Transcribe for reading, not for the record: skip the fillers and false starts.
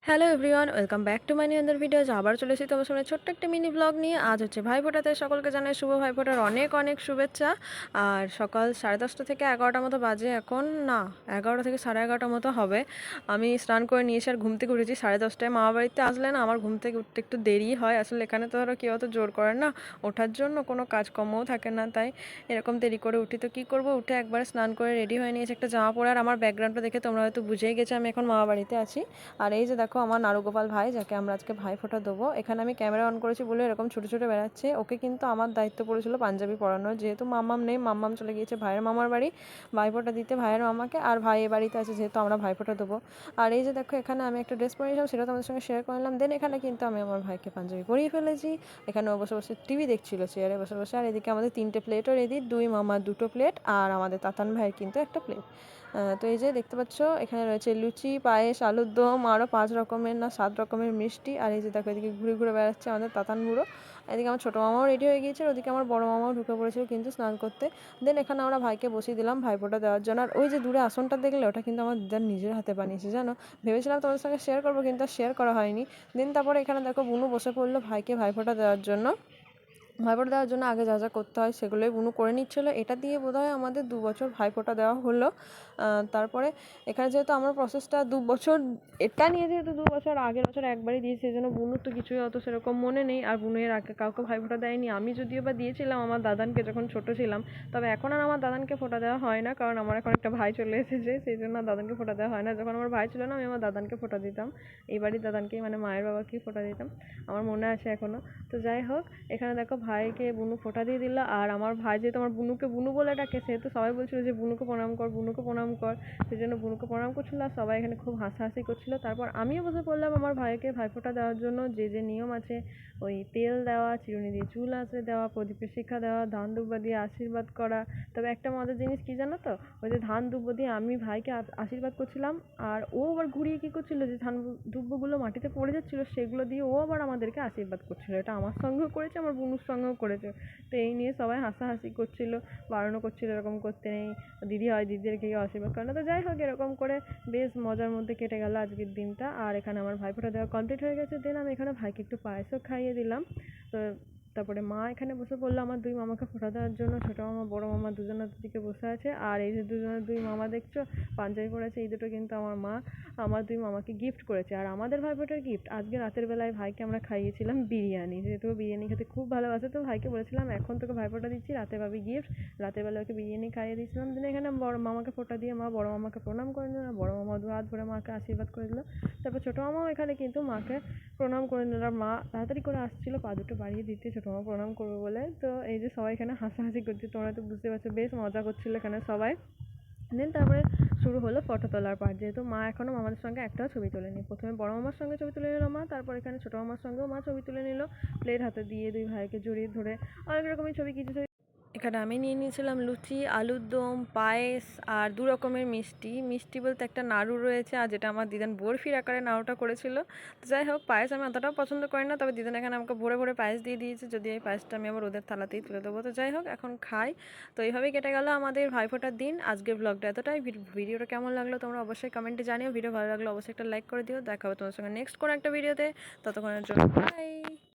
Hello everyone, welcome back to my new other videos. আবার চলে এসেছি তোমার সামনে ছোট্ট একটা মিনি ব্লগ নিয়ে। আজ হচ্ছে ভাইফোঁটাতে সকলকে জানাই শুভ ভাইফোঁটার অনেক অনেক শুভেচ্ছা। আর সকাল 10:30 থেকে 11টা মতো বাজে, এখন না 11টা থেকে 11:30 মতো হবে। আমি স্নান করে নিয়ে এসে আর ঘুম থেকে উঠেছি 10:30টায়। মামা বাড়িতে আসলে না আমার ঘুম থেকে উঠতে একটু দেরি হয়, আসলে এখানে তো ধরো কেউ অত জোর করে না ওঠার জন্য, কোনো কাজকর্মও থাকে না, তাই এরকম দেরি করে উঠি। তো কী করবো, উঠে একবারে স্নান করে রেডি হয়ে নিয়েছি, একটা জামা পরে। আর আমার ব্যাকগ্রাউন্ডটা দেখে তোমরা হয়তো বুঝেই গেছো আমি এখন মামা বাড়িতে আছি। আর এই যে দেখো আমার নারুগোপাল ভাই, যাকে আমরা আজকে ভাইফোঁটা দেবো। এখানে আমি ক্যামেরা অন করেছি বলে এরকম ছোটো ছোটো বেড়াচ্ছে। ওকে কিন্তু আমার দায়িত্ব পড়েছিল পাঞ্জাবি পরানোর, যেহেতু মাম্মাম নেই, মাম্মাম চলে গিয়েছে ভাইয়ের মামার বাড়ি ভাইফোঁটা দিতে ভাইয়ের মামাকে, আর ভাই এ বাড়িতে আছে যেহেতু আমরা ভাইফোঁটা দেবো। আর এই যে দেখো এখানে আমি একটা ড্রেস পরিয়েছিলাম, সেটা তোমাদের সঙ্গে শেয়ার করলাম। দেন এখানে কিন্তু আমি আমার ভাইকে পাঞ্জাবি পরিয়ে ফেলেছি। এখানে ও বসে বসে টিভি দেখছিল চেয়ারে বসে বসে। আর এদিকে আমাদের 3টে প্লেটও রেডি, 2 মামার 2টো প্লেট, আর আমাদের তাতান ভাইয়ের কিন্তু একটা প্লেট। তো এই যে দেখতে পাচ্ছ এখানে রয়েছে লুচি, পায়েস, আলুর দম, আরও 5 রকমের না 7 রকমের মিষ্টি। আর এই যে দেখো এদিকে ঘুরে ঘুরে বেড়াচ্ছে আমাদের তাতান বুড়ো। এদিকে আমার ছোটো মামাও রেডি হয়ে গিয়েছে, ওদিকে আমার বড় মামাও ঢুকে পড়েছিল কিন্তু স্নান করতে। দেন এখানে আমরা ভাইকে বসিয়ে দিলাম ভাইফোঁটা দেওয়ার জন্য। আর ওই যে দূরে আসনটা দেখলে, ওটা কিন্তু আমার দিদার নিজের হাতে বানিয়েছে জানো। ভেবেছিলাম তোমাদের সঙ্গে শেয়ার করবো, কিন্তু আর শেয়ার করা হয়নি। দেন তারপরে এখানে দেখো বুনু বসে পড়লো ভাইকে ভাইফোঁটা দেওয়ার জন্য। ভাইফোঁটা দেওয়ার জন্য আগে যা যা করতে হয় সেগুলোই বুনু করে নিচ্ছিলো। এটা দিয়ে বোধহয় আমাদের 2 বছর ভাইফোঁটা দেওয়া হলো। তারপরে এখানে যেহেতু আমার প্রসেসটা 2 বছর, এটা নিয়ে যেহেতু 2 বছর, আগের বছর একবারই দিয়েছি, সেই জন্য বুনুর তো কিছুই অত সেরকম মনে নেই। আর বুনু এর আগে কাউকে ভাইফোঁটা দেয়নি। আমি যদিও বা দিয়েছিলাম আমার দাদানকে যখন ছোট ছিলাম, তবে এখন আর আমার দাদানকে ফোঁটা দেওয়া হয় না, কারণ আমার এখন একটা ভাই চলে এসেছে, সেই জন্য দাদানকে ফোঁটা দেওয়া হয় না। যখন আমার ভাই ছিল না, আমি আমার দাদানকে ফোঁটা দিতাম, এই বাড়ির দাদানকেই, মানে মায়ের বাবাকেই ফোঁটা দিতাম, আমার মনে আছে এখনও। তো যাই হোক, এখানে দেখো ভাইকে বুনু ফোঁটা দিয়ে দিল। আর আমার ভাই যেহেতু আমার বুনুকে বুনু বলে ডাকে, সেহেতু সবাই বলছিল যে বুনুকে প্রণাম কর, বুনুকে প্রণাম কর। সেই জন্য বুনুকে প্রণাম করছিল, আর সবাই এখানে খুব হাসাহাসি করছিল। তারপর আমিও বসে পড়লাম আমার ভাইকে ভাইফোঁটা দেওয়ার জন্য। যে যে নিয়ম আছে, ওই তেল দেওয়া, চিরুনি দিয়ে চুল আঁচড়ে দেওয়া, প্রদীপের শিখা দেওয়া, ধান দুব্বা দিয়ে আশীর্বাদ করা। তবে একটা মজার জিনিস কী জানো তো, ওই যে ধান দুব্বো দিয়ে আমি ভাইকে আশীর্বাদ করছিলাম, আর ও আবার ঘুরিয়ে কী করছিল, যে ধান দুব্বোগুলো মাটিতে পড়ে যাচ্ছিলো সেগুলো দিয়ে ও আবার আমাদেরকে আশীর্বাদ করছিল। এটা আমার সঙ্গেও করেছে, আমার বুনুর সঙ্গেও করেছে। তো এই নিয়ে সবাই হাসাহাসি করছিল, বারণও করছিল এরকম করতে নেই, দিদি হয় দিদিদেরকে কেউ আশীর্বাদ করে না। তো যাই হোক, এরকম করে বেশ মজার মধ্যে কেটে গেল আজকের দিনটা। আর এখানে আমার ভাইফোঁটা দেওয়া কমপ্লিট হয়ে গেছে। দেন আমি এখানে ভাইকে একটু পায়েসও খাইয়ে দিলাম। তো তারপরে মা এখানে বসে পড়লো আমার 2 মামাকে ফোঁটা দেওয়ার জন্য। ছোটো মামা বড় মামা দুজনের দিকে বসে আছে। আর এই যে দুজনের 2 মামা দেখছো পাঞ্জাবি পরেছে, এই দুটো কিন্তু আমার মা আমার 2 মামাকে গিফট করেছে। আর আমাদের ভাইফোঁটার গিফট আজকে রাতের বেলায় ভাইকে আমরা খাইয়েছিলাম বিরিয়ানি, যেহেতু বিরিয়ানি খেতে খুব ভালোবাসে। তো ভাইকে বলেছিলাম এখন তোকে ভাইফোঁটা দিচ্ছি, রাতে পাবি গিফট। রাতের বেলা ওকে বিরিয়ানি খাইয়ে দিয়েছিলাম। দিন এখানে বড় মামাকে ফোঁটা দিয়ে মা বড় মামাকে প্রণাম করে নিল, বড় মামা 2 হাত ভরে মাকে আশীর্বাদ করে দিল। তারপর ছোটো মামাও এখানে কিন্তু মাকে প্রণাম করে নিল। আর মা তাড়াতাড়ি করে আসছিল পা দুটো বাড়িয়ে দিতে ছোটো মামা প্রণাম করবে বলে। তো এই যে সবাই এখানে হাসাহাসি করছে, তোমরা তো বুঝতে পারছো, বেশ মজা করছিলো এখানে সবাই। দেন তারপরে শুরু হলো ফটো তোলার পার্ট। যেহেতু মা এখনও মামাদের সঙ্গে একটাও ছবি তোলেনি, প্রথমে বড় মামার সঙ্গে ছবি তুলে নিল মা, তারপর এখানে ছোটো মামার সঙ্গেও মা ছবি তুলে নিল, প্লেট হাতে দিয়ে 2 ভাইকে জড়িয়ে ধরে। অনেক রকমের ছবি, কিছু ছবি এখানে আমি নিয়ে নিয়েছিলাম লুচি, আলুর দম, পায়েস, আর 2 রকমের মিষ্টি। মিষ্টি বলতে একটা নাড়ু রয়েছে, আর যেটা আমার দিদান বরফির আকারে নাড়ুটা করেছিল। তো যাই হোক, পায়েস আমি অতটাও পছন্দ করি না, তবে দিদান এখানে আমাকে ভরে ভরে পায়েস দিয়ে দিয়েছে, যদি এই পায়েসটা আমি আবার ওদের থালাতেই তুলে দেবো। তো যাই হোক, এখন খাই। তো এইভাবেই কেটে গেল আমাদের ভাইফোঁটার দিন। আজকের ব্লগটা এতটাই। ভিডিওটা কেমন লাগলো তোমরা অবশ্যই কমেন্টে জানিও। ভিডিও ভালো লাগলো অবশ্যই একটা লাইক করে দিও। দেখা হবে তোমার সঙ্গে নেক্সট কোনো একটা ভিডিওতে। ততক্ষণের জন্য বাই।